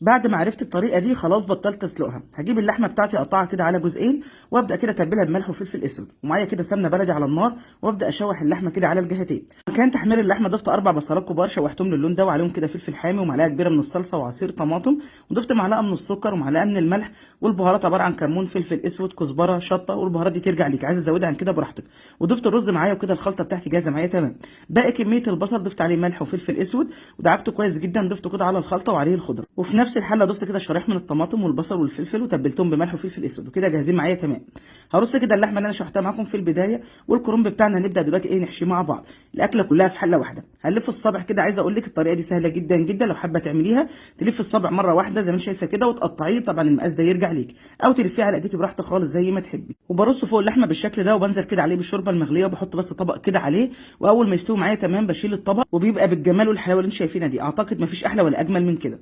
بعد ما عرفت الطريقه دي خلاص بطلت اسلقها. هجيب اللحمه بتاعتي اقطعها كده على جزئين، وابدا كده اتبلها بملح وفلفل اسود، ومعايا كده سمنه بلدي على النار، وابدا اشوح اللحمه كده على الجهتين. مكان تحمير اللحمه ضفت 4 بصلات كبار شوحتهم للون ده، وعليهم كده فلفل حامي ومعلقه كبيره من الصلصه وعصير طماطم، وضفت معلقه من السكر ومعلقه من الملح، والبهارات عباره عن كمون فلفل اسود كزبره شطه، والبهارات دي ترجع ليك، عايز تزودها عن كده براحتك. وضفت الرز معايا، وكده الخلطه بتاعتي جاهزه معايا تمام. باقي كميه البصل ضفت عليه ملح وفلفل اسود ودعكته كويس جدا، ضفته كده على الخلطه وعليه الخضره، وفي نفس الحله ضفت كده شرايح من الطماطم والبصل والفلفل وتبلتهم بملح وفلفل اسود، وكده جاهزين معايا تمام. هرص كده اللحمه اللي انا شحتها معاكم في البدايه، والكرنب بتاعنا هنبدا دلوقتي نحشيه مع بعض. الاكله كلها في حله واحده. هنلف الصابع كده، عايزه اقول لك الطريقه دي سهله جدا جدا، لو حابه تعمليها تلف الصابع مره واحده زي ما انت شايفه كده وتقطعيه، طبعا المقاس ده يرجع ليك، او تلفيه على ايديكي براحتك خالص زي ما تحبي. وبرص فوق اللحمه بالشكل ده، وبنزل كده عليه بالشوربه المغليه، وبحط بس طبق كده عليه، واول ما يستوي معايا تمام بشيل الطبق، وبيبقى بالجمال والحلاوه اللي انتم شايفينها دي. اعتقد مفيش احلى ولا اجمل من كده.